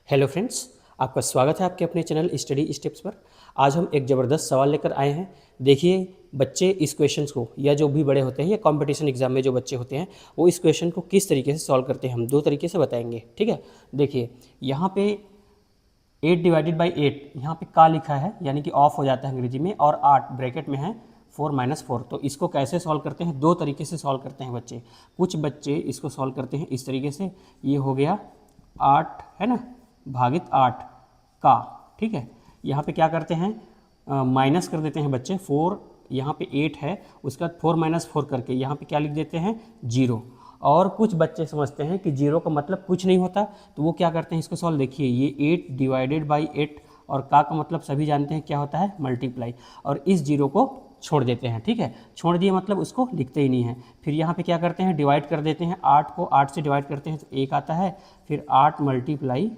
Hello friends, आपका स्वागत है आपके अपने चैनल स्टडी स्टेप्स पर। आज हम एक ज़बरदस्त सवाल लेकर आए हैं। देखिए, बच्चे इस क्वेश्चंस को या जो भी बड़े होते हैं या कंपटीशन एग्जाम में जो बच्चे होते हैं वो इस क्वेश्चन को किस तरीके से सॉल्व करते हैं हम दो तरीके से बताएंगे। ठीक है, देखिए यहाँ पे 8 डिवाइडेड बाई 8 यहाँ पे का लिखा है, यानी कि ऑफ हो जाता है अंग्रेजी में, और 8 ब्रैकेट में है 4 - 4। तो इसको कैसे सॉल्व करते हैं? दो तरीके से सॉल्व करते हैं बच्चे। कुछ बच्चे इसको सॉल्व करते हैं इस तरीके से, ये हो गया 8 है ना, भागित 8 का। ठीक है, यहाँ पे क्या करते हैं, माइनस कर देते हैं बच्चे। 4 यहाँ पे 8 है, उसके बाद 4 - 4 करके यहाँ पे क्या लिख देते हैं, 0। और कुछ बच्चे समझते हैं कि 0 का मतलब कुछ नहीं होता, तो वो क्या करते हैं इसको सॉल्व। देखिए, ये 8 डिवाइडेड बाई 8 और का मतलब सभी जानते हैं क्या होता है, मल्टीप्लाई, और इस 0 को छोड़ देते हैं। ठीक है, छोड़ दिए मतलब उसको लिखते ही नहीं है। फिर यहाँ पे क्या करते हैं, डिवाइड कर देते हैं। 8 को 8 से डिवाइड करते हैं तो 1 आता है, फिर 8 ×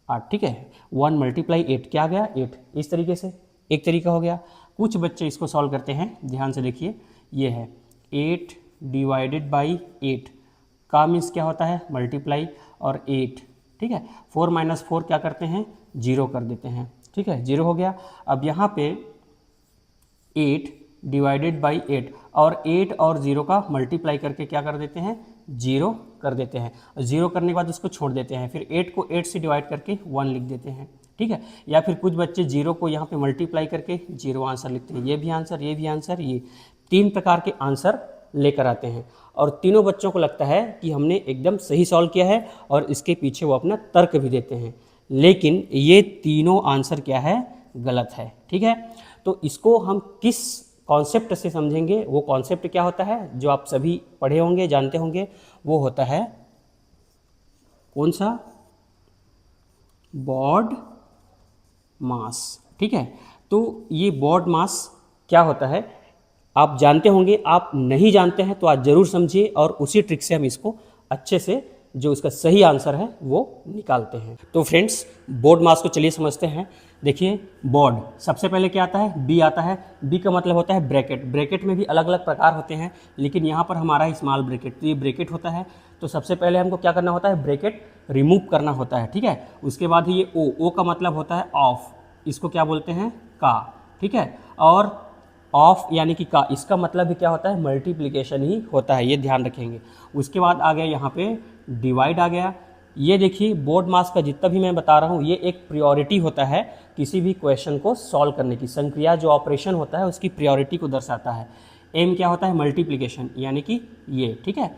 8। ठीक है, 1 × 8 क्या आ गया, 8। इस तरीके से एक तरीका हो गया। कुछ बच्चे इसको सॉल्व करते हैं, ध्यान से देखिए, ये है 8 डिवाइडेड बाई 8 का मीन्स क्या होता है, मल्टीप्लाई, और 8। ठीक है, 4 - 4 क्या करते हैं, 0 कर देते हैं। ठीक है, 0 हो गया। अब यहाँ पे 8 डिवाइडेड बाई 8 और 8 और 0 का मल्टीप्लाई करके क्या कर देते हैं, 0 कर देते हैं। 0 करने के बाद उसको छोड़ देते हैं, फिर 8 को 8 से डिवाइड करके 1 लिख देते हैं। ठीक है, या फिर कुछ बच्चे 0 को यहाँ पे मल्टीप्लाई करके 0 आंसर लिखते हैं। ये भी आंसर, ये भी आंसर, ये 3 प्रकार के आंसर लेकर आते हैं। और तीनों बच्चों को लगता है कि हमने एकदम सही सॉल्व किया है, और इसके पीछे वो अपना तर्क भी देते हैं, लेकिन ये तीनों आंसर क्या है, गलत है। ठीक है, तो इसको हम किस कॉन्सेप्ट से समझेंगे? वो कॉन्सेप्ट क्या होता है जो आप सभी पढ़े होंगे, जानते होंगे, वो होता है कौन सा, बॉड मास। ठीक है, तो ये बॉड मास क्या होता है आप जानते होंगे। आप नहीं जानते हैं तो आज जरूर समझिए, और उसी ट्रिक से हम इसको अच्छे से, जो इसका सही आंसर है वो निकालते हैं। तो फ्रेंड्स, बोर्ड मास को चलिए समझते हैं। देखिए, बोर्ड सबसे पहले क्या आता है, बी आता है। बी का मतलब होता है ब्रैकेट। ब्रैकेट में भी अलग अलग प्रकार होते हैं, लेकिन यहाँ पर हमारा स्मॉल ब्रैकेट, तो ये ब्रैकेट होता है। तो सबसे पहले हमको क्या करना होता है, ब्रैकेट रिमूव करना होता है। ठीक है, उसके बाद ये ओ का मतलब होता है ऑफ, इसको क्या बोलते हैं, का। ठीक है, और ऑफ यानी कि का, इसका मतलब भी क्या होता है, मल्टीप्लिकेशन ही होता है, ये ध्यान रखेंगे। उसके बाद आ गया यहाँ पे डिवाइड आ गया। ये देखिए, बोर्ड मास का जितना भी मैं बता रहा हूँ, ये एक प्रायोरिटी होता है किसी भी क्वेश्चन को सॉल्व करने की। संक्रिया जो ऑपरेशन होता है उसकी प्रायोरिटी को दर्शाता है। एम क्या होता है, मल्टीप्लिकेशन, यानी कि ये। ठीक है,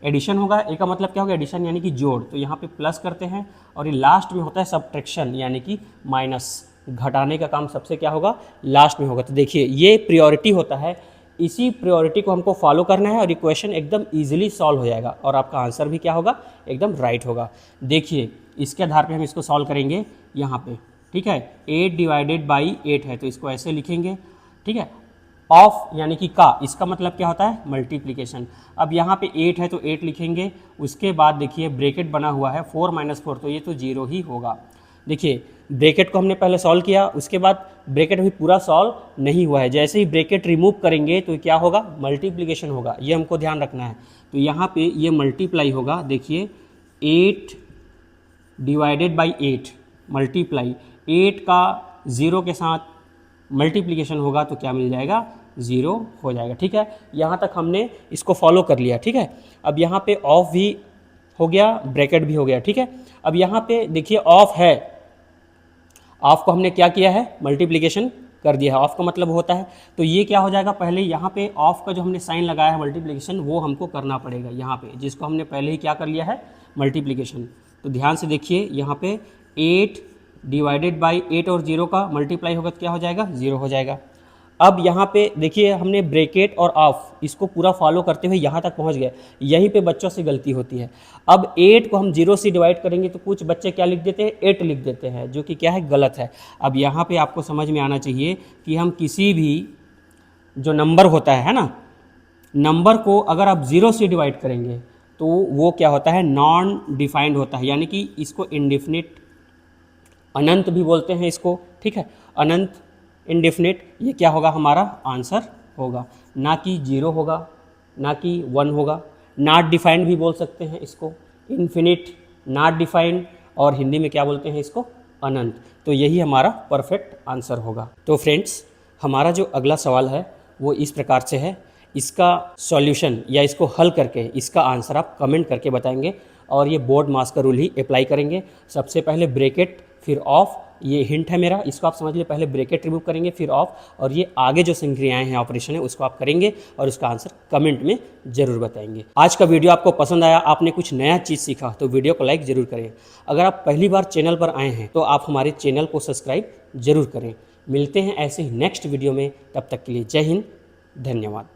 एडिशन होगा, ए का मतलब क्या होगा, एडिशन यानी कि जोड़, तो यहाँ पे प्लस करते हैं। और ये लास्ट में होता है सब्ट्रैक्शन, यानी कि माइनस, घटाने का काम सबसे क्या होगा, लास्ट में होगा। तो देखिए, ये प्रायोरिटी होता है, इसी प्रायोरिटी को हमको फॉलो करना है, और ये क्वेश्चन एकदम इजीली सॉल्व हो जाएगा, और आपका आंसर भी क्या होगा, एकदम राइट होगा। देखिए, इसके आधार पे हम इसको सॉल्व करेंगे यहाँ पे। ठीक है, 8 डिवाइडेड बाई 8 है, तो इसको ऐसे लिखेंगे। ठीक है, ऑफ यानी कि का, इसका मतलब क्या होता है, मल्टीप्लिकेशन। अब यहाँ पे 8 है तो 8 लिखेंगे। उसके बाद देखिए, ब्रैकेट बना हुआ है 4 - 4, तो ये तो 0 ही होगा। देखिए, ब्रैकेट को हमने पहले सॉल्व किया, उसके बाद ब्रैकेट अभी पूरा सॉल्व नहीं हुआ है। जैसे ही ब्रैकेट रिमूव करेंगे तो क्या होगा, मल्टीप्लिकेशन होगा, ये हमको ध्यान रखना है। तो यहाँ पे ये मल्टीप्लाई होगा। देखिए, 8 डिवाइडेड बाई 8 मल्टीप्लाई, 8 का 0 के साथ मल्टीप्लिकेशन होगा तो क्या मिल जाएगा, 0 हो जाएगा। ठीक है, यहाँ तक हमने इसको फॉलो कर लिया। ठीक है, अब यहाँ पे ऑफ भी हो गया, ब्रैकेट भी हो गया। ठीक है, अब यहाँ पे देखिए, ऑफ है, ऑफ को हमने क्या किया है, मल्टीप्लिकेशन कर दिया है। ऑफ का मतलब होता है, तो ये क्या हो जाएगा, पहले यहाँ पे ऑफ का जो हमने साइन लगाया है मल्टीप्लिकेशन, वो हमको करना पड़ेगा यहाँ पे, जिसको हमने पहले ही क्या कर लिया है, मल्टीप्लिकेशन। तो ध्यान से देखिए, यहाँ पे 8 डिवाइडेड बाई 8 और 0 का मल्टीप्लाई होगा तो क्या हो जाएगा, 0 हो जाएगा। अब यहाँ पे देखिए, हमने ब्रैकेट और ऑफ इसको पूरा फॉलो करते हुए यहाँ तक पहुँच गए। यहीं पे बच्चों से गलती होती है। अब 8 को हम 0 से डिवाइड करेंगे तो कुछ बच्चे क्या लिख देते हैं, 8 लिख देते हैं, जो कि क्या है, गलत है। अब यहाँ पे आपको समझ में आना चाहिए कि हम किसी भी जो नंबर होता है ना, नंबर को अगर आप 0 से डिवाइड करेंगे तो वो क्या होता है, नॉन डिफाइंड होता है, यानी कि इसको इनडिफिनिट, अनंत भी बोलते हैं इसको। ठीक है, अनंत, इनडिफिनिट, ये क्या होगा, हमारा आंसर होगा, ना कि 0 होगा, ना कि 1 होगा। नॉट डिफाइंड भी बोल सकते हैं इसको, इन्फिनिट, नॉट डिफाइंड, और हिंदी में क्या बोलते हैं इसको, अनंत। तो यही हमारा परफेक्ट आंसर होगा। तो फ्रेंड्स, हमारा जो अगला सवाल है वो इस प्रकार से है। इसका सॉल्यूशन या इसको हल करके इसका आंसर आप कमेंट करके बताएंगे और ये बोर्ड मास का रूल ही अप्लाई करेंगे। सबसे पहले ब्रैकेट फिर ऑफ, ये हिंट है मेरा, इसको आप समझ लीजिए। पहले ब्रैकेट रिमूव करेंगे फिर ऑफ, और ये आगे जो संक्रियाएं हैं, ऑपरेशन है, उसको आप करेंगे और उसका आंसर कमेंट में जरूर बताएंगे। आज का वीडियो आपको पसंद आया, आपने कुछ नया चीज़ सीखा, तो वीडियो को लाइक जरूर करें। अगर आप पहली बार चैनल पर आए हैं तो आप हमारे चैनल को सब्सक्राइब जरूर करें। मिलते हैं ऐसे ही नेक्स्ट वीडियो में, तब तक के लिए जय हिंद, धन्यवाद।